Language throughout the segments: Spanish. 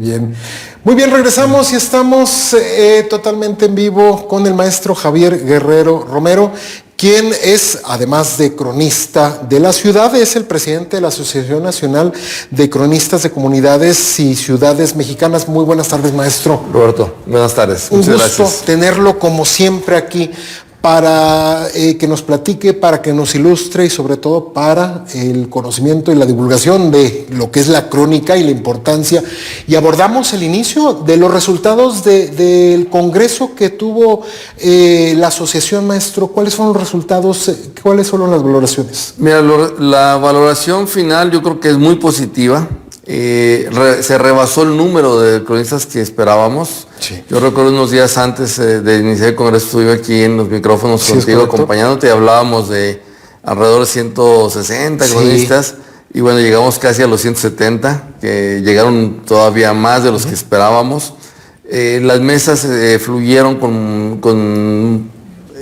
Bien, muy bien, regresamos y estamos totalmente en vivo con el maestro Javier Guerrero Romero, quien es, además de cronista de la ciudad, es el presidente de la Asociación Nacional de Cronistas de Comunidades y Ciudades Mexicanas. Muy buenas tardes, maestro. Roberto, buenas tardes. Muchas gracias. Un gusto tenerlo como siempre aquí para que nos platique, para que nos ilustre y sobre todo para el conocimiento y la divulgación de lo que es la crónica y la importancia. Y abordamos el inicio de los resultados del congreso que tuvo la asociación, maestro. ¿Cuáles fueron los resultados? ¿Cuáles fueron las valoraciones? Mira, la valoración final yo creo que es muy positiva. Se rebasó el número de cronistas que esperábamos. Sí. Yo recuerdo unos días antes de iniciar el congreso, estuve aquí en los micrófonos contigo acompañándote y hablábamos de alrededor de 160 cronistas y bueno, llegamos casi a los 170, que llegaron todavía más de los que esperábamos. Las mesas fluyeron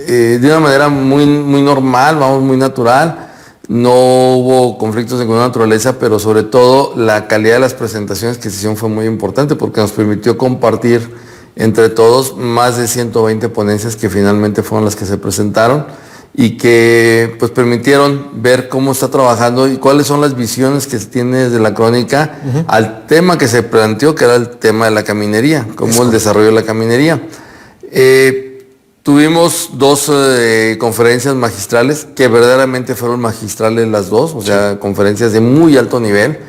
de una manera muy normal, muy natural. No hubo conflictos de ninguna naturaleza, pero sobre todo la calidad de las presentaciones que se hicieron fue muy importante porque nos permitió compartir entre todos más de 120 ponencias que finalmente fueron las que se presentaron y que pues permitieron ver cómo está trabajando y cuáles son las visiones que se tiene desde la crónica al tema que se planteó, que era el tema de la caminería, cómo el desarrollo de la caminería. Tuvimos dos conferencias magistrales, que verdaderamente fueron magistrales las dos, o sea, conferencias de muy alto nivel.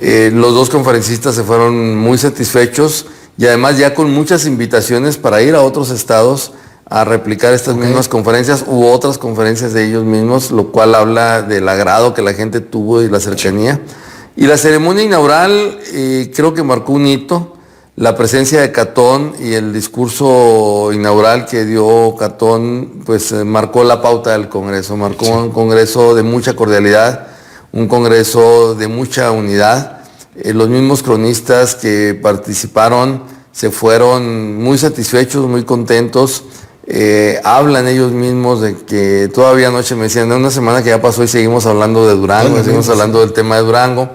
Los dos conferencistas se fueron muy satisfechos y además ya con muchas invitaciones para ir a otros estados a replicar estas mismas conferencias u otras conferencias de ellos mismos, lo cual habla del agrado que la gente tuvo y la cercanía. Y la ceremonia inaugural creo que marcó un hito. La presencia de Catón y el discurso inaugural que dio Catón, pues marcó la pauta del Congreso, marcó un Congreso de mucha cordialidad, un Congreso de mucha unidad. Los mismos cronistas que participaron se fueron muy satisfechos, muy contentos. Hablan ellos mismos de que todavía anoche me decían, de una semana que ya pasó y seguimos hablando de Durango, seguimos hablando del tema de Durango,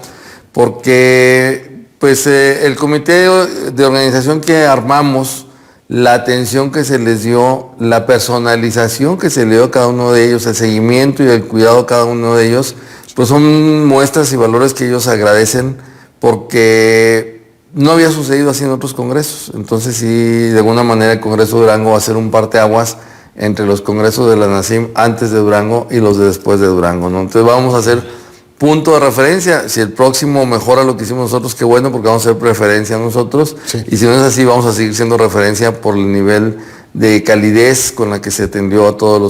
porque pues el comité de organización que armamos, la atención que se les dio, la personalización que se le dio a cada uno de ellos, el seguimiento y el cuidado a cada uno de ellos, pues son muestras y valores que ellos agradecen porque no había sucedido así en otros congresos. Entonces sí, de alguna manera el Congreso de Durango va a ser un parteaguas entre los congresos de la NACIM antes de Durango y los de después de Durango, ¿no? Entonces vamos a hacer punto de referencia. Si el próximo mejora lo que hicimos nosotros, qué bueno, porque vamos a hacer preferencia nosotros. Y si no es así, vamos a seguir siendo referencia por el nivel de calidez con la que se atendió a todos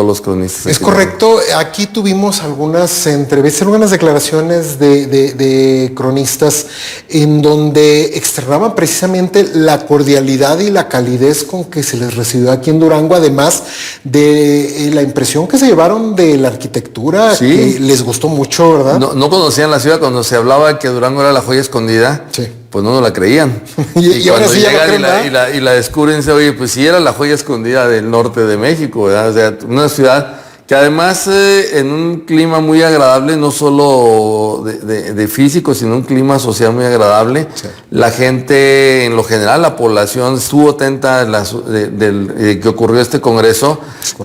los cronistas. Es correcto. Aquí tuvimos algunas entrevistas, algunas declaraciones de cronistas en donde externaban precisamente la cordialidad y la calidez con que se les recibió aquí en Durango, además de la impresión que se llevaron de la arquitectura, que les gustó mucho, ¿verdad? No conocían la ciudad. Cuando se hablaba que Durango era la joya escondida, pues no la creían. y cuando sí llegan y la descubren, se oye, pues sí era la joya escondida del norte de México, ¿verdad? O sea, una ciudad que además en un clima muy agradable, no solo de físico, sino un clima social muy agradable. La gente, en lo general, la población estuvo atenta de que ocurrió este congreso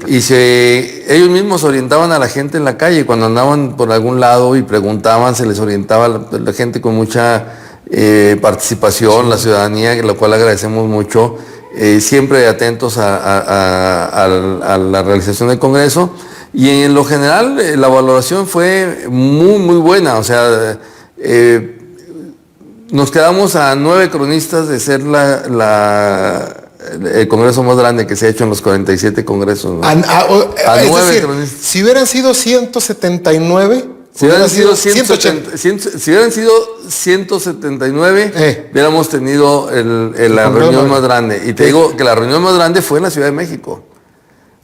y ellos mismos orientaban a la gente en la calle. Cuando andaban por algún lado y preguntaban, se les orientaba la gente con mucha participación, la ciudadanía, lo cual agradecemos mucho, siempre atentos a la realización del Congreso. Y en lo general la valoración fue muy buena, o sea, nos quedamos a 9 cronistas de ser el congreso más grande que se ha hecho en los 47 congresos, ¿no? A 9 cronistas. Si hubieran sido 179... Si hubieran sido 179, hubiéramos tenido la reunión más grande. Y te digo que la reunión más grande fue en la Ciudad de México.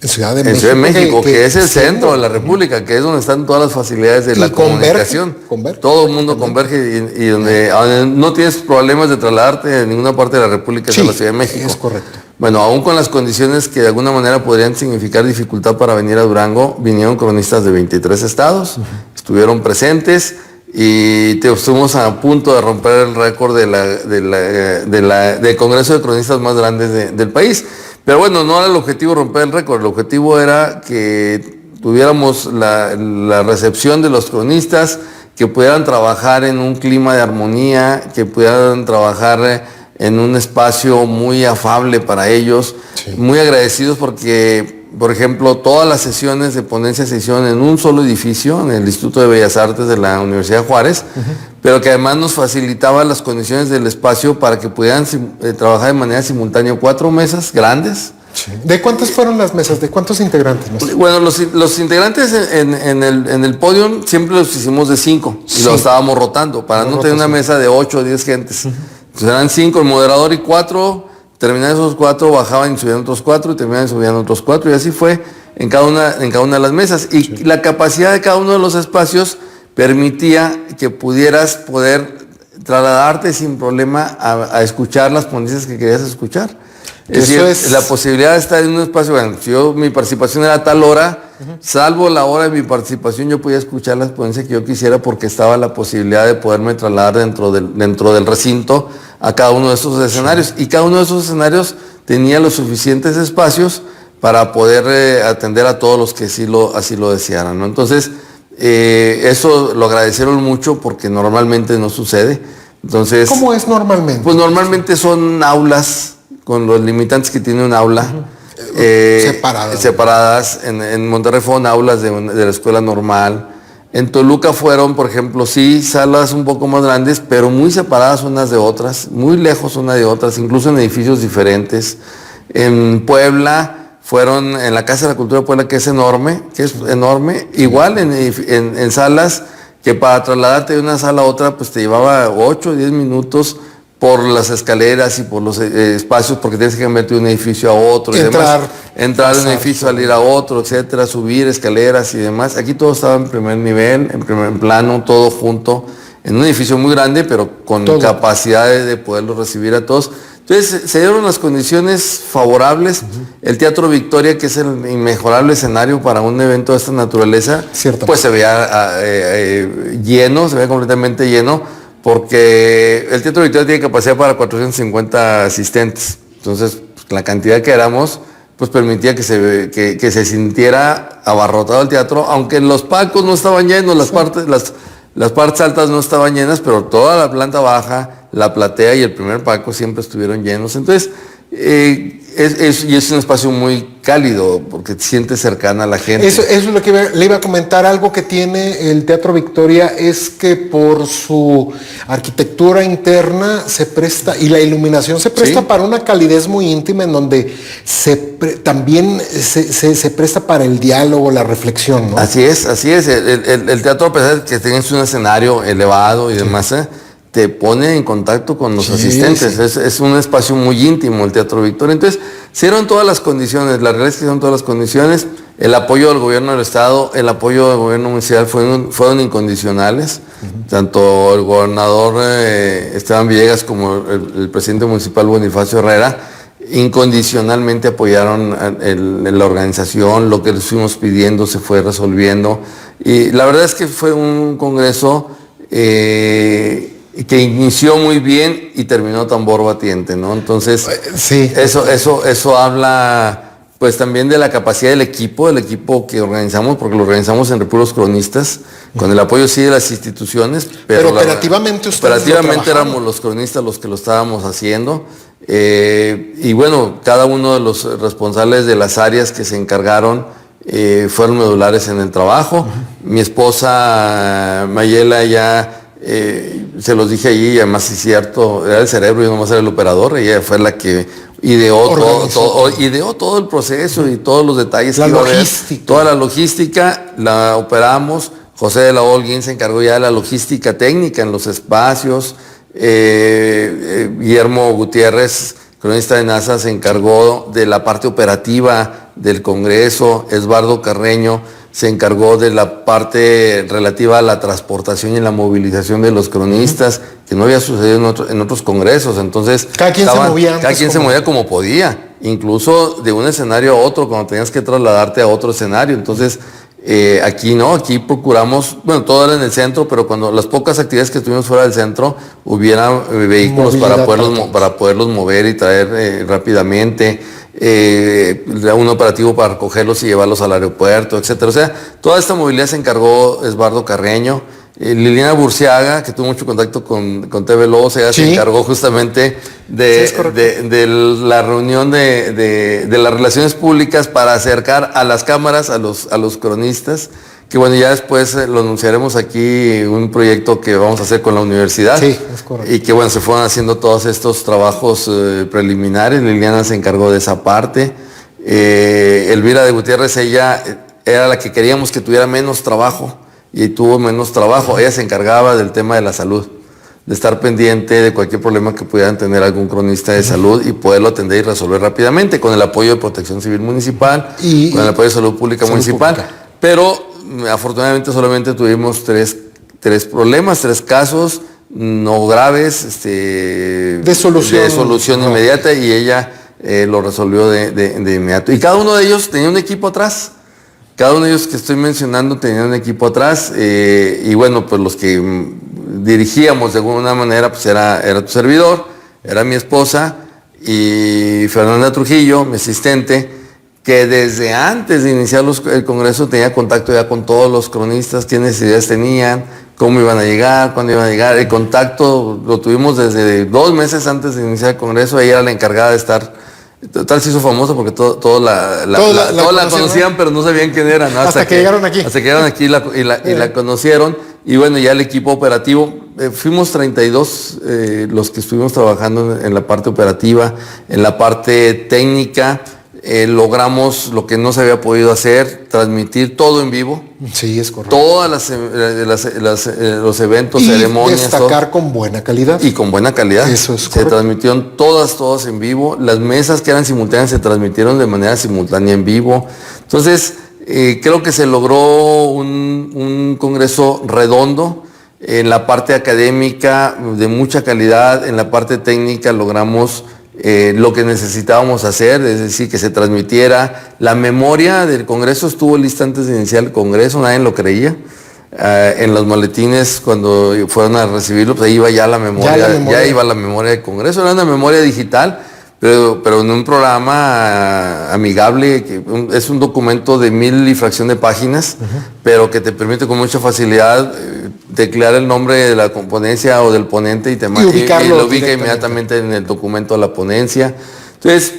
En Ciudad de México, que es el centro de la República, que es donde están todas las facilidades de la comunicación. Todo el mundo converge y donde no tienes problemas de trasladarte en ninguna parte de la República, es la Ciudad de México. Es correcto. Bueno, aún con las condiciones que de alguna manera podrían significar dificultad para venir a Durango, vinieron cronistas de 23 estados, estuvieron presentes, y estuvimos a punto de romper el récord del Congreso de Cronistas más grandes del país. Pero bueno, no era el objetivo romper el récord, el objetivo era que tuviéramos la recepción de los cronistas, que pudieran trabajar en un clima de armonía, que pudieran trabajar en un espacio muy afable para ellos, sí. Muy agradecidos porque, por ejemplo, todas las sesiones de ponencia se hicieron en un solo edificio, en el Instituto de Bellas Artes de la Universidad de Juárez, pero que además nos facilitaba las condiciones del espacio para que pudieran trabajar de manera simultánea 4 mesas grandes. Sí. ¿De cuántas fueron las mesas? ¿De cuántos integrantes? Bueno, los integrantes en el podio siempre los hicimos de 5 y los estábamos rotando para no tener una mesa de 8 o 10 gentes. Entonces eran 5, el moderador y 4, terminaban esos 4, bajaban y subían otros 4 y terminaban y subían otros 4 y así fue en cada una de las mesas. Y la capacidad de cada uno de los espacios permitía que pudieras trasladarte sin problema a escuchar las ponencias que querías escuchar. Es decir, la posibilidad de estar en un espacio, bueno, si mi participación era a tal hora, salvo la hora de mi participación, yo podía escuchar las ponencias que yo quisiera porque estaba la posibilidad de poderme trasladar dentro del recinto a cada uno de esos escenarios. Y cada uno de esos escenarios tenía los suficientes espacios para poder atender a todos los que así lo desearan, ¿no? Entonces, eso lo agradecieron mucho porque normalmente no sucede. Entonces, ¿cómo es normalmente? Pues normalmente son aulas con los limitantes que tiene un aula, separadas. En Monterrey fueron aulas de la escuela normal. En Toluca fueron, por ejemplo, sí, salas un poco más grandes, pero muy separadas unas de otras, muy lejos una de otras, incluso en edificios diferentes. En Puebla fueron en la Casa de la Cultura de Puebla, que es enorme, igual en salas que para trasladarte de una sala a otra, pues te llevaba 8 o 10 minutos, por las escaleras y por los espacios, porque tienes que meterte de un edificio a otro y demás. Entrar de un edificio, salir a otro, etcétera, subir escaleras y demás. Aquí todo estaba en primer nivel, en primer plano, todo junto, en un edificio muy grande, pero con capacidad de poderlo recibir a todos. Entonces se dieron las condiciones favorables. El Teatro Victoria, que es el inmejorable escenario para un evento de esta naturaleza, pues se veía lleno, se veía completamente lleno, porque el Teatro Victoria tiene capacidad para 450 asistentes. Entonces, pues, la cantidad que éramos, pues permitía que se sintiera abarrotado el teatro, aunque los palcos no estaban llenos, las partes altas no estaban llenas, pero toda la planta baja, la platea y el primer palco siempre estuvieron llenos. Entonces, es un espacio muy cálido porque te sientes cercana a la gente. Eso es lo que le iba a comentar. Algo que tiene el Teatro Victoria es que por su arquitectura interna se presta, y la iluminación se presta para una calidez muy íntima, en donde también se presta para el diálogo, la reflexión, ¿no? Así es. El teatro, a pesar de que tienes un escenario elevado y demás, te pone en contacto con los asistentes. Sí. Es un espacio muy íntimo el Teatro Victoria. Entonces, se dieron todas las condiciones, la realidad es que se dieron todas las condiciones. El apoyo del gobierno del Estado, el apoyo del gobierno municipal fueron incondicionales. Tanto el gobernador Esteban Villegas como el presidente municipal Bonifacio Herrera incondicionalmente apoyaron la organización. Lo que les fuimos pidiendo se fue resolviendo. Y la verdad es que fue un congreso que inició muy bien y terminó tambor batiente, ¿no? Entonces, eso habla pues también de la capacidad del equipo que organizamos, porque lo organizamos entre puros cronistas, con el apoyo de las instituciones, pero operativamente éramos los cronistas los que lo estábamos haciendo. Y bueno, cada uno de los responsables de las áreas que se encargaron fueron medulares en el trabajo. Mi esposa Mayela ya se los dije allí, y además es cierto, era el cerebro y yo nomás era el operador. Ella fue la que ideó todo el proceso y todos los detalles que iba a haber. Toda la logística la operamos. José de la Holguín se encargó ya de la logística técnica en los espacios. Guillermo Gutiérrez, cronista de NASA, se encargó de la parte operativa del Congreso. Eduardo Carreño se encargó de la parte relativa a la transportación y la movilización de los cronistas, que no había sucedido en otros congresos. Entonces, cada quien se movía como podía, incluso de un escenario a otro, cuando tenías que trasladarte a otro escenario. Entonces, Aquí no, aquí procuramos, bueno, todo era en el centro, pero cuando las pocas actividades que tuvimos fuera del centro, hubiera vehículos para poderlos mover y traer rápidamente, un operativo para recogerlos y llevarlos al aeropuerto, etcétera. O sea, toda esta movilidad se encargó Esbardo Carreño. Liliana Burciaga, que tuvo mucho contacto con TV Lobos, ella se encargó justamente de la reunión de las relaciones públicas para acercar a las cámaras a los cronistas, que bueno, ya después lo anunciaremos aquí, un proyecto que vamos a hacer con la universidad. Sí, es correcto. Y que bueno, se fueron haciendo todos estos trabajos preliminares. Liliana se encargó de esa parte. Elvira de Gutiérrez, ella era la que queríamos que tuviera menos trabajo, y tuvo menos trabajo. Ella se encargaba del tema de la salud, de estar pendiente de cualquier problema que pudieran tener algún cronista de salud y poderlo atender y resolver rápidamente, con el apoyo de Protección Civil Municipal, con el apoyo de Salud Pública Municipal. Pero afortunadamente solamente tuvimos tres problemas, 3 casos no graves, de solución inmediata, y ella lo resolvió de inmediato. Y cada uno de ellos tenía un equipo atrás. Cada uno de ellos que estoy mencionando tenía un equipo atrás, y bueno, pues los que dirigíamos de alguna manera, pues era tu servidor, era mi esposa y Fernanda Trujillo, mi asistente, que desde antes de iniciar el Congreso tenía contacto ya con todos los cronistas, qué necesidades tenían, cómo iban a llegar, cuándo iban a llegar. El contacto lo tuvimos desde 2 meses antes de iniciar el Congreso. Ella era la encargada de estar. Total, se hizo famosa porque todos la conocían, pero no sabían quién era, ¿no? Hasta que llegaron aquí. Hasta que llegaron aquí y la conocieron. Y bueno, ya el equipo operativo, fuimos 32 los que estuvimos trabajando en la parte operativa, en la parte técnica. Logramos lo que no se había podido hacer, transmitir todo en vivo. Sí, es correcto. Todas los eventos, ceremonias. Destacar con buena calidad. Y con buena calidad. Eso es correcto. Se transmitieron todas en vivo. Las mesas que eran simultáneas se transmitieron de manera simultánea en vivo. Entonces, creo que se logró un congreso redondo. En la parte académica, de mucha calidad. En la parte técnica logramos lo que necesitábamos hacer, es decir, que se transmitiera. La memoria del Congreso estuvo lista antes de iniciar el Congreso, nadie lo creía. En los maletines, cuando fueron a recibirlo, pues ahí iba ya la memoria, ya iba la memoria del Congreso. Era una memoria digital, pero en un programa amigable, que es un documento de 1000 y fracción de páginas, pero que te permite con mucha facilidad teclear el nombre de la componencia o del ponente y lo ubica inmediatamente en el documento de la ponencia. Entonces,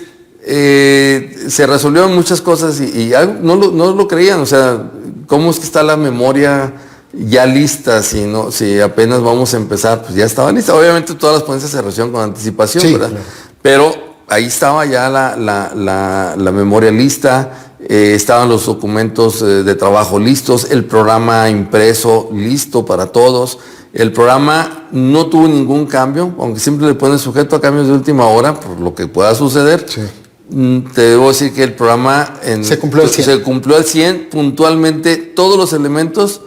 se resolvieron muchas cosas y no lo creían. O sea, ¿cómo es que está la memoria ya lista si apenas vamos a empezar? Pues ya estaba lista. Obviamente todas las ponencias se resolvieron con anticipación, ¿verdad? Claro. Pero ahí estaba ya la memoria lista. Estaban los documentos de trabajo listos, el programa impreso listo para todos. El programa no tuvo ningún cambio, aunque siempre le ponen sujeto a cambios de última hora por lo que pueda suceder. Sí. Te debo decir que el programa se cumplió al 100 puntualmente, todos los elementos.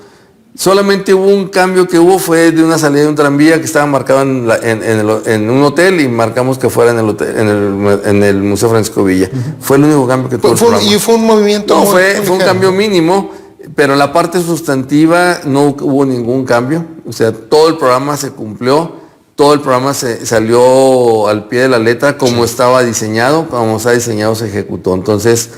Solamente hubo un cambio que fue de una salida de un tranvía que estaba marcado en un hotel, y marcamos que fuera en el Museo Francisco Villa. Fue el único cambio que tuvo el programa. Y fue un movimiento. No, fue un cambio mínimo, pero en la parte sustantiva no hubo ningún cambio. O sea, todo el programa se cumplió, todo el programa se salió al pie de la letra como estaba diseñado, como está diseñado se ejecutó. Entonces,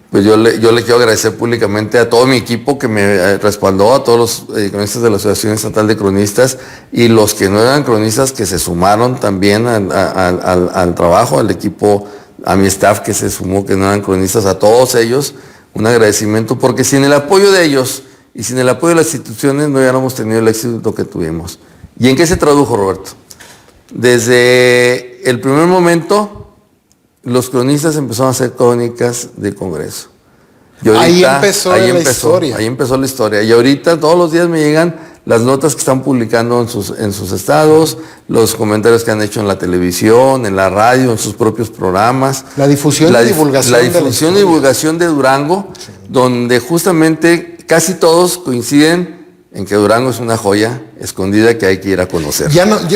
pues yo le quiero agradecer públicamente a todo mi equipo que me respaldó, a todos los cronistas de la Asociación Estatal de Cronistas, y los que no eran cronistas que se sumaron también al trabajo, al equipo, a mi staff que se sumó, que no eran cronistas, a todos ellos, un agradecimiento, porque sin el apoyo de ellos y sin el apoyo de las instituciones no hubiéramos tenido el éxito que tuvimos. ¿Y en qué se tradujo, Roberto? Desde el primer momento, los cronistas empezaron a hacer crónicas de Congreso. Y ahorita, ahí empezó la historia. Ahí empezó la historia. Y ahorita todos los días me llegan las notas que están publicando en sus estados, los comentarios que han hecho en la televisión, en la radio, en sus propios programas. La difusión y divulgación. La difusión y divulgación de Durango, donde justamente casi todos coinciden en que Durango es una joya escondida que hay que ir a conocer.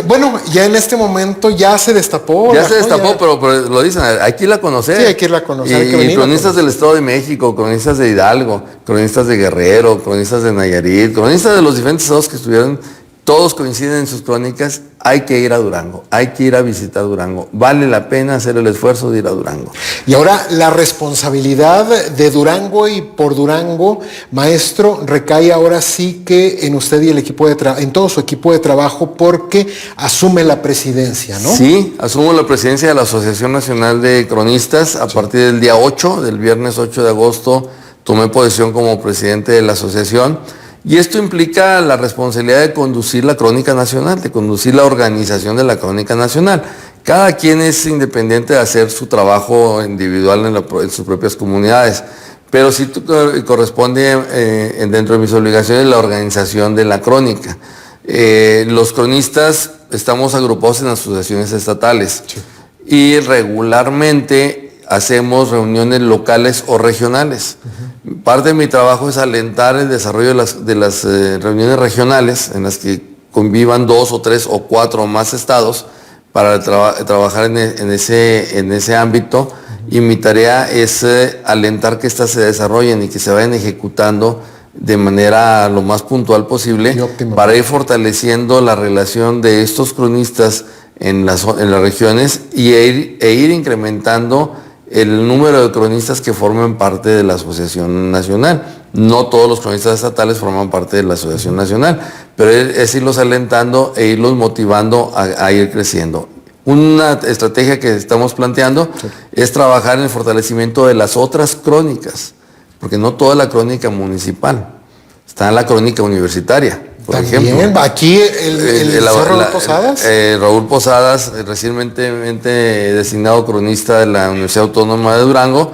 Bueno, ya en este momento ya se destapó. Ya se destapó, pero lo dicen, hay que irla a conocer. Sí, hay que irla a conocer. Y cronistas del Estado de México, cronistas de Hidalgo, cronistas de Guerrero, cronistas de Nayarit, cronistas de los diferentes estados que estuvieron, todos coinciden en sus crónicas, hay que ir a Durango, hay que ir a visitar Durango. Vale la pena hacer el esfuerzo de ir a Durango. Y ahora la responsabilidad de Durango y por Durango, maestro, recae ahora sí que en usted y el equipo en todo su equipo de trabajo, porque asume la presidencia, ¿no? Sí, asumo la presidencia de la Asociación Nacional de Cronistas a partir del día 8, del viernes 8 de agosto, tomé posesión como presidente de la asociación. Y esto implica la responsabilidad de conducir la crónica nacional, de conducir la organización de la crónica nacional. Cada quien es independiente de hacer su trabajo individual en sus propias comunidades, pero sí corresponde dentro de mis obligaciones la organización de la crónica. Los cronistas estamos agrupados en asociaciones estatales y regularmente hacemos reuniones locales o regionales. Parte de mi trabajo es alentar el desarrollo de las reuniones regionales en las que convivan 2 o 3 o 4 o más estados para trabajar en ese ámbito, y mi tarea es alentar que éstas se desarrollen y que se vayan ejecutando de manera lo más puntual posible para ir fortaleciendo la relación de estos cronistas en las regiones e ir incrementando el número de cronistas que forman parte de la Asociación Nacional. No todos los cronistas estatales forman parte de la Asociación Nacional, pero es irlos alentando e irlos motivando a ir creciendo. Una estrategia que estamos planteando es trabajar en el fortalecimiento de las otras crónicas, porque no toda la crónica municipal, está en la crónica universitaria. Por ejemplo, aquí el Raúl Posadas. Raúl Posadas, recientemente designado cronista de la Universidad Autónoma de Durango,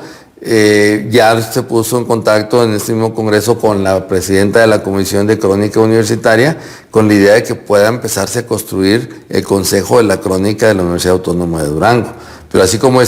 ya se puso en contacto en este mismo congreso con la presidenta de la Comisión de Crónica Universitaria, con la idea de que pueda empezarse a construir el Consejo de la Crónica de la Universidad Autónoma de Durango. Pero así como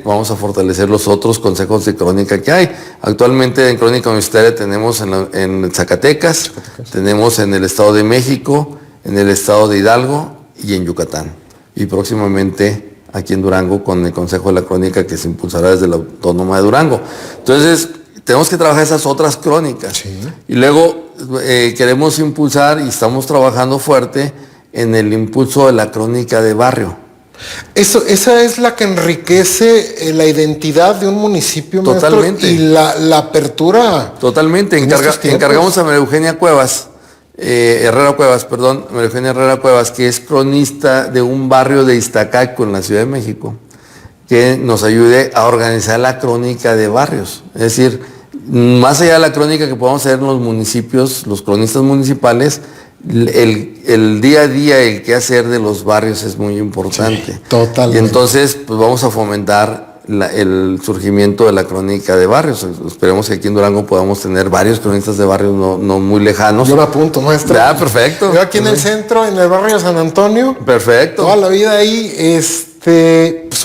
vamos a fortalecer los otros consejos de crónica que hay. Actualmente en Crónica Universitaria tenemos en Zacatecas, tenemos en el Estado de México, en el Estado de Hidalgo y en Yucatán. Y próximamente aquí en Durango con el Consejo de la Crónica que se impulsará desde la Autónoma de Durango. Entonces, tenemos que trabajar esas otras crónicas. Sí. Y luego queremos impulsar y estamos trabajando fuerte en el impulso de la crónica de barrio. Esa es la que enriquece la identidad de un municipio. Totalmente. Maestro, y la apertura. Totalmente. Encargamos a María Eugenia Cuevas, María Eugenia Herrera Cuevas, que es cronista de un barrio de Iztacalco en la Ciudad de México, que nos ayude a organizar la crónica de barrios. Es decir, más allá de la crónica que podamos hacer en los municipios, los cronistas municipales, el día a día, el qué hacer de los barrios es muy importante. Sí, totalmente. Y entonces, pues vamos a fomentar el surgimiento de la crónica de barrios. Esperemos que aquí en Durango podamos tener varios cronistas de barrios no muy lejanos. Yo me apunto, maestro. Ya, perfecto. Yo aquí en el centro, en el barrio de San Antonio. Perfecto. Toda la vida ahí, es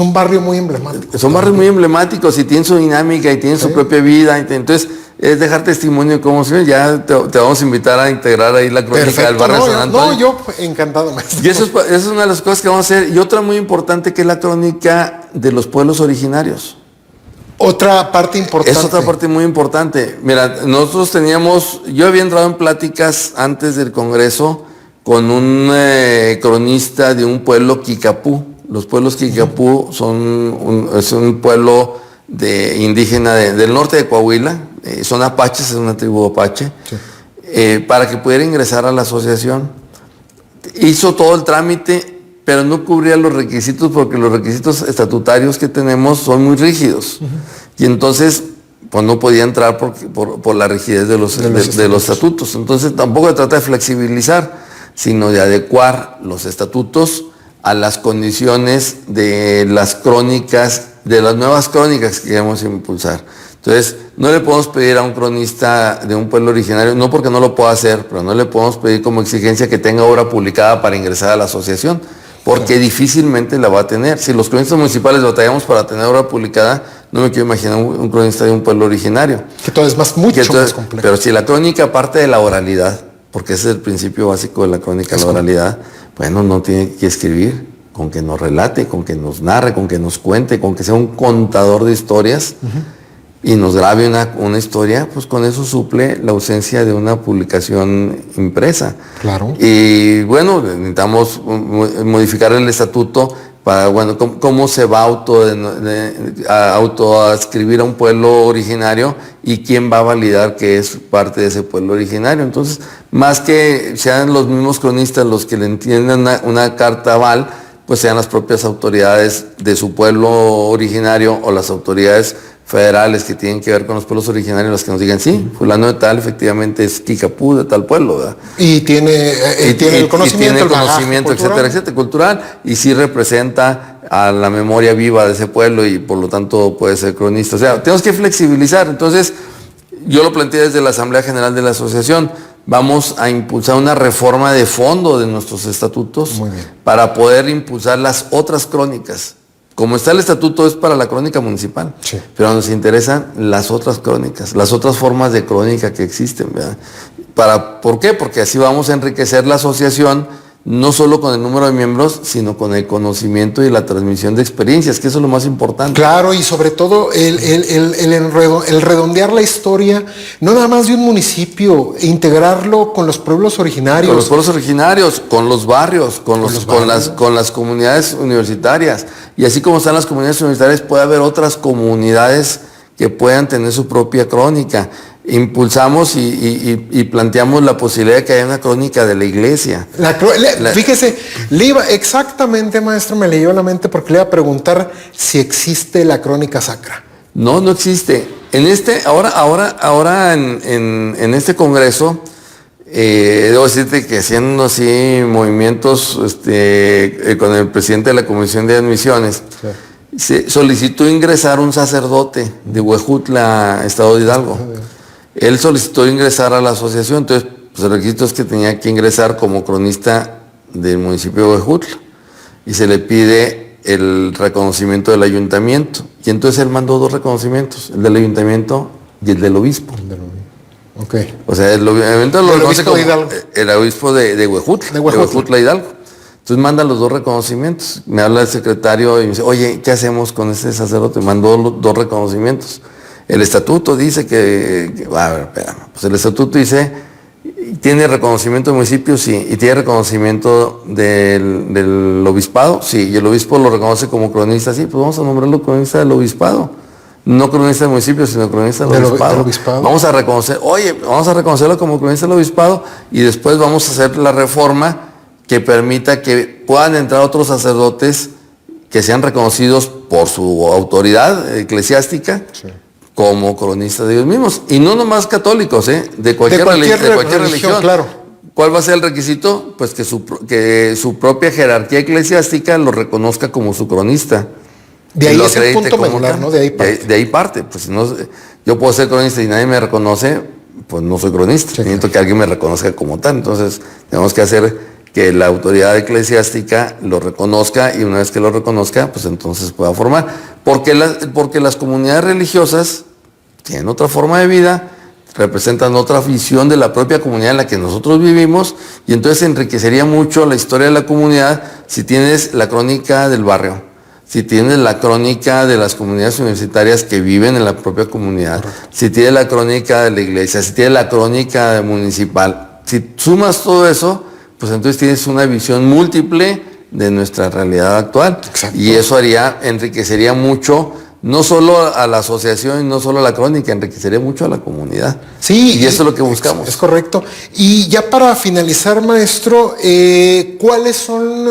un barrio muy emblemático. Son barrios muy emblemáticos y tienen su dinámica y tienen su propia vida. Entonces, es dejar testimonio de cómo se ve. Ya te vamos a invitar a integrar ahí la crónica del barrio de San Antonio. Yo encantado, maestro. Y eso es una de las cosas que vamos a hacer. Y otra muy importante, que es la crónica de los pueblos originarios. Otra parte importante. Es otra parte muy importante. Mira, yo había entrado en pláticas antes del Congreso con un cronista de un pueblo Kikapú. Los pueblos Kikapú es un pueblo indígena del norte de Coahuila. Son apaches, es una tribu apache. Sí. Para que pudiera ingresar a la asociación. Hizo todo el trámite, pero no cubría los requisitos, porque los requisitos estatutarios que tenemos son muy rígidos. Y entonces, pues no podía entrar por la rigidez de los estatutos. Entonces tampoco se trata de flexibilizar, sino de adecuar los estatutos a las condiciones de las crónicas, de las nuevas crónicas que queremos impulsar. Entonces, no le podemos pedir a un cronista de un pueblo originario, no porque no lo pueda hacer, pero no le podemos pedir como exigencia que tenga obra publicada para ingresar a la asociación, porque difícilmente la va a tener. Si los cronistas municipales batallamos para tener obra publicada, no me quiero imaginar un cronista de un pueblo originario. Que todo es mucho más complejo. Pero si la crónica parte de la oralidad, porque ese es el principio básico de la crónica de la oralidad, bueno, no tiene que escribir, con que nos relate, con que nos narre, con que nos cuente, con que sea un contador de historias y nos grabe una historia, pues con eso suple la ausencia de una publicación impresa. Claro. Y bueno, necesitamos modificar el estatuto para, bueno, cómo se va a autoadscribir a un pueblo originario y quién va a validar que es parte de ese pueblo originario. Entonces, más que sean los mismos cronistas los que le entiendan una carta aval, pues sean las propias autoridades de su pueblo originario o las autoridades federales que tienen que ver con los pueblos originarios las que nos digan, sí, fulano de tal efectivamente es Kikapú de tal pueblo, ¿verdad? Y tiene el conocimiento, etcétera, etcétera, cultural, y sí representa a la memoria viva de ese pueblo y por lo tanto puede ser cronista. O sea, tenemos que flexibilizar. Entonces, yo lo planteé desde la Asamblea General de la Asociación. Vamos a impulsar una reforma de fondo de nuestros estatutos para poder impulsar las otras crónicas. Como está el estatuto es para la crónica municipal, pero nos interesan las otras crónicas, las otras formas de crónica que existen, ¿verdad? ¿Por qué? Porque así vamos a enriquecer la asociación, no solo con el número de miembros, sino con el conocimiento y la transmisión de experiencias, que eso es lo más importante. Claro, y sobre todo el redondear la historia, no nada más de un municipio, integrarlo con los pueblos originarios. Con los pueblos originarios, con los barrios, con las comunidades universitarias. Y así como están las comunidades universitarias, puede haber otras comunidades que puedan tener su propia crónica. Impulsamos y planteamos la posibilidad de que haya una crónica de la iglesia. Fíjese, exactamente, maestro, me leyó la mente porque le iba a preguntar si existe la crónica sacra. No existe. En ahora en este congreso, debo decirte que haciendo así movimientos con el presidente de la Comisión de Admisiones, se solicitó ingresar un sacerdote de Huejutla, Estado de Hidalgo. Él solicitó ingresar a la asociación, entonces pues, el requisito es que tenía que ingresar como cronista del municipio de Huejutla y se le pide el reconocimiento del ayuntamiento. Y entonces él mandó 2 reconocimientos, el del ayuntamiento y el del obispo. Okay. O sea, el ayuntamiento lo reconoce como el obispo de Huejutla, de Huejutla Hidalgo. Entonces manda los 2 reconocimientos. Me habla el secretario y me dice, oye, ¿qué hacemos con este sacerdote? Mandó los 2 reconocimientos. El estatuto dice a ver, espérame. Pues el estatuto dice, ¿tiene reconocimiento del municipio? Sí. ¿Y tiene reconocimiento del obispado? Sí. ¿Y el obispo lo reconoce como cronista? Sí, pues vamos a nombrarlo cronista del obispado. No cronista del municipio, sino cronista del obispado. Vamos a reconocerlo como cronista del obispado y después vamos a hacer la reforma que permita que puedan entrar otros sacerdotes que sean reconocidos por su autoridad eclesiástica como cronistas de ellos mismos. Y no nomás católicos, de cualquier religión. Claro. ¿Cuál va a ser el requisito? Pues que su propia jerarquía eclesiástica lo reconozca como su cronista. De ahí es el punto medular, ¿no? De ahí parte. Pues si no, yo puedo ser cronista y nadie me reconoce, pues no soy cronista. Necesito que alguien me reconozca como tal. Entonces, tenemos que hacer que la autoridad eclesiástica lo reconozca y una vez que lo reconozca, pues entonces pueda formar. Porque las comunidades religiosas tienen otra forma de vida, representan otra visión de la propia comunidad en la que nosotros vivimos y entonces enriquecería mucho la historia de la comunidad si tienes la crónica del barrio, si tienes la crónica de las comunidades universitarias que viven en la propia comunidad, si tienes la crónica de la iglesia, si tienes la crónica municipal. Si sumas todo eso, pues entonces tienes una visión múltiple de nuestra realidad actual. Exacto. Y eso enriquecería mucho, no solo a la asociación y no solo a la crónica, enriquecería mucho a la comunidad. Sí. Y eso es lo que buscamos. Es correcto. Y ya para finalizar, maestro, ¿cuáles son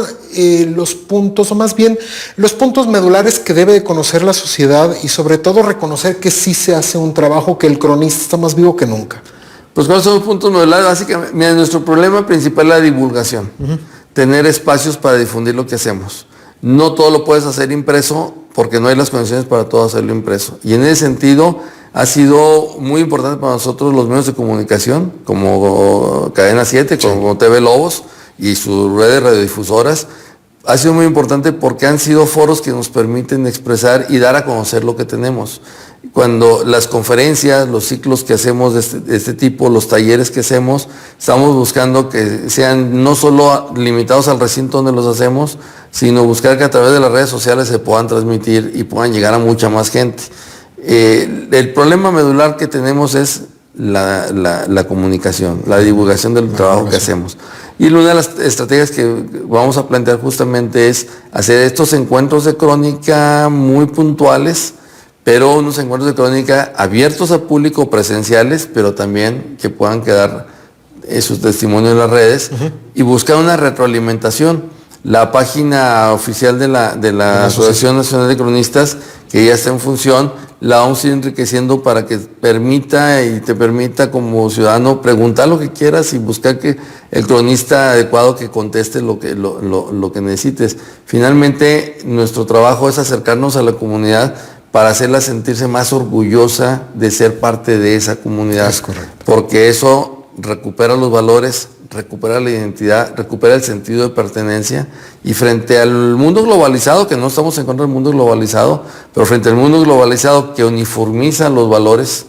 los puntos, o más bien los puntos medulares que debe de conocer la sociedad y sobre todo reconocer que sí se hace un trabajo, que el cronista está más vivo que nunca? Pues ¿cuáles son los puntos medulares? Básicamente, mira, nuestro problema principal es la divulgación. Tener espacios para difundir lo que hacemos. No todo lo puedes hacer impreso porque no hay las condiciones para todo hacerlo impreso. Y en ese sentido ha sido muy importante para nosotros los medios de comunicación, como Cadena 7, como TV Lobos y sus redes radiodifusoras. Ha sido muy importante porque han sido foros que nos permiten expresar y dar a conocer lo que tenemos. cuando las conferencias, los ciclos que hacemos de este tipo, los talleres que hacemos, estamos buscando que sean no solo limitados al recinto donde los hacemos, sino buscar que a través de las redes sociales se puedan transmitir y puedan llegar a mucha más gente. El problema medular que tenemos es la comunicación, la divulgación del trabajo que hacemos. Y una de las estrategias que vamos a plantear justamente es hacer estos encuentros de crónica muy puntuales, pero unos encuentros de crónica abiertos al público, presenciales, pero también que puedan quedar sus testimonios en las redes y buscar una retroalimentación. La página oficial de la Asociación Nacional de Cronistas, que ya está en función, la vamos a ir enriqueciendo para que te permita como ciudadano preguntar lo que quieras y buscar que el cronista adecuado que conteste lo que necesites. Finalmente, nuestro trabajo es acercarnos a la comunidad para hacerla sentirse más orgullosa de ser parte de esa comunidad. Es correcto. Porque eso recupera los valores, recupera la identidad, recupera el sentido de pertenencia, y frente al mundo globalizado, que no estamos en contra del mundo globalizado, pero frente al mundo globalizado que uniformiza los valores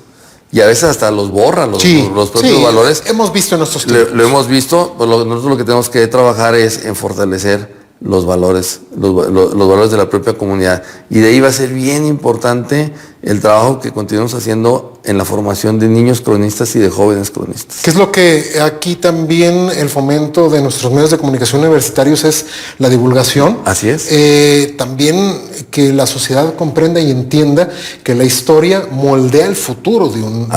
y a veces hasta los borra, los propios valores. Hemos visto en nuestros tiempos. Lo hemos visto, pues nosotros lo que tenemos que trabajar es en fortalecer los valores, los valores de la propia comunidad. Y de ahí va a ser bien importante el trabajo que continuamos haciendo en la formación de niños cronistas y de jóvenes cronistas. ¿Qué es lo que aquí también el fomento de nuestros medios de comunicación universitarios es la divulgación? Así es. También que la sociedad comprenda y entienda que la historia moldea el futuro de un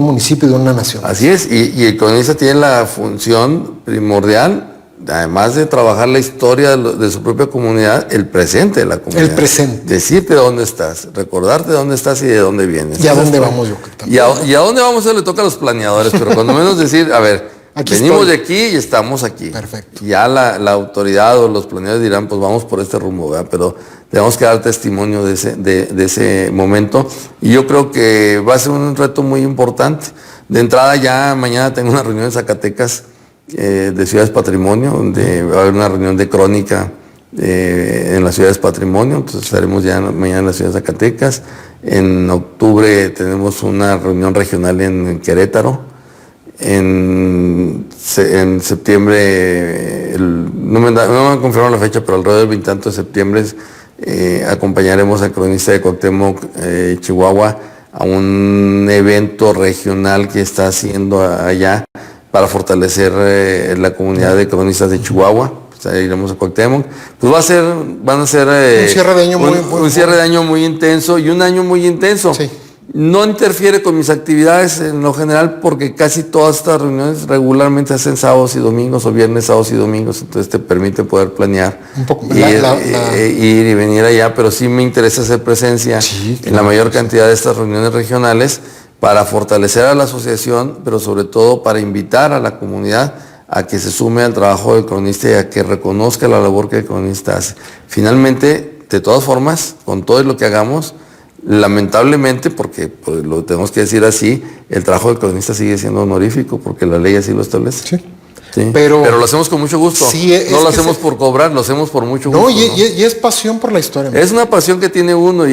municipio y de una nación. Así es, y el cronista tiene la función primordial, además de trabajar la historia de su propia comunidad, el presente de la comunidad. El presente. Decirte dónde estás, recordarte dónde estás y de dónde vienes. ¿Y a dónde vamos, yo? Y a dónde vamos, eso le toca a los planeadores, pero cuando menos decir, a ver, venimos de aquí y estamos aquí. Perfecto. Ya la autoridad o los planeadores dirán, pues vamos por este rumbo, ¿verdad? Pero tenemos que dar testimonio de ese momento, y yo creo que va a ser un reto muy importante. De entrada, ya mañana tengo una reunión en Zacatecas, de Ciudades Patrimonio, donde va a haber una reunión de crónica en las Ciudades Patrimonio. Entonces estaremos ya mañana en la ciudad de Zacatecas. En octubre tenemos una reunión regional en Querétaro. En septiembre, no me han confirmado la fecha, pero alrededor del 20 de septiembre acompañaremos al cronista de Cuauhtémoc, Chihuahua, a un evento regional que está haciendo allá para fortalecer la comunidad de cronistas de Chihuahua. Pues iremos a Cuauhtémoc. Pues van a ser un cierre de año un cierre de año muy intenso, y un año muy intenso. Sí. No interfiere con mis actividades en lo general, porque casi todas estas reuniones regularmente hacen sábados y domingos, o viernes, sábados y domingos, entonces te permite poder planear un poco ir y venir allá, pero sí me interesa hacer presencia en la mayor cantidad de estas reuniones regionales, para fortalecer a la asociación, pero sobre todo para invitar a la comunidad a que se sume al trabajo del cronista y a que reconozca la labor que el cronista hace. Finalmente, de todas formas, con todo lo que hagamos, lamentablemente, porque pues, lo tenemos que decir así, el trabajo del cronista sigue siendo honorífico, porque la ley así lo establece. Sí. Sí. Pero lo hacemos con mucho gusto. Sí, no lo hacemos por cobrar, lo hacemos por mucho gusto. Y es pasión por la historia. Es una pasión que tiene uno,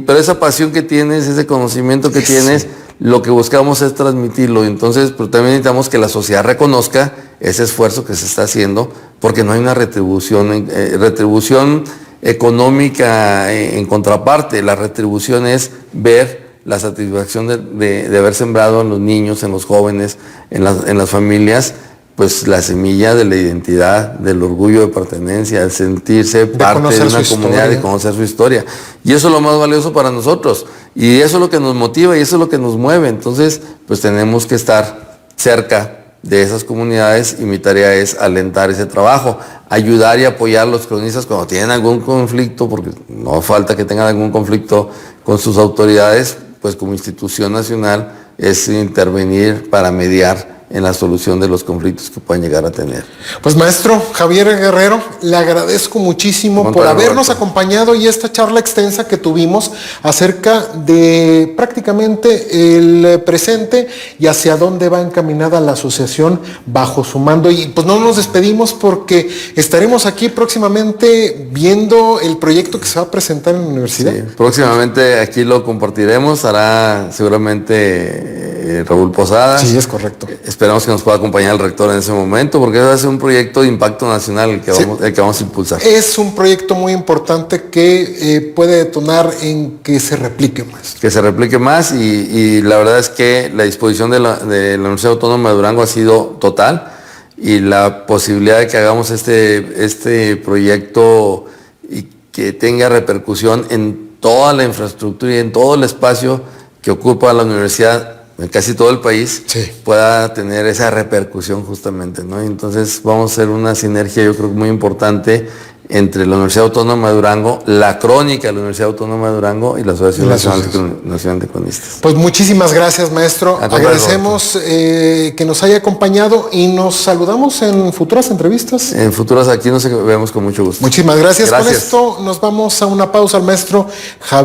pero esa pasión que tienes, ese conocimiento que tienes, lo que buscamos es transmitirlo. Entonces, pero también necesitamos que la sociedad reconozca ese esfuerzo que se está haciendo, porque no hay una retribución económica en contraparte. La retribución es ver la satisfacción de haber sembrado en los niños, en los jóvenes, en las familias, pues la semilla de la identidad, del orgullo de pertenencia, el sentirse parte de una comunidad, de conocer su historia. Y eso es lo más valioso para nosotros. Y eso es lo que nos motiva y eso es lo que nos mueve. Entonces, pues tenemos que estar cerca de esas comunidades, y mi tarea es alentar ese trabajo, ayudar y apoyar a los cronistas cuando tienen algún conflicto, porque no falta que tengan algún conflicto con sus autoridades, pues como institución nacional es intervenir para mediar en la solución de los conflictos que puedan llegar a tener. Pues maestro Javier Guerrero, le agradezco muchísimo por habernos acompañado y esta charla extensa que tuvimos acerca de prácticamente el presente y hacia dónde va encaminada la asociación bajo su mando. Y pues no nos despedimos porque estaremos aquí próximamente viendo el proyecto que se va a presentar en la universidad. Sí, próximamente aquí lo compartiremos, hará seguramente Raúl Posada. Sí, es correcto. Esperamos que nos pueda acompañar el rector en ese momento, porque va a ser un proyecto de impacto nacional el que vamos a impulsar. Es un proyecto muy importante que puede detonar en que se replique más. Que se replique más y la verdad es que la disposición de la Universidad Autónoma de Durango ha sido total y la posibilidad de que hagamos este proyecto y que tenga repercusión en toda la infraestructura y en todo el espacio que ocupa la universidad en casi todo el país, sí, pueda tener esa repercusión justamente, ¿no? Entonces vamos a hacer una sinergia, yo creo muy importante entre la Universidad Autónoma de Durango, la crónica de la Universidad Autónoma de Durango y la Asociación Nacional de Cronistas. Pues muchísimas gracias, maestro. Agradecemos que nos haya acompañado y nos saludamos en futuras entrevistas. En futuras aquí nos vemos con mucho gusto. Muchísimas gracias. Con esto nos vamos a una pausa al maestro Javier.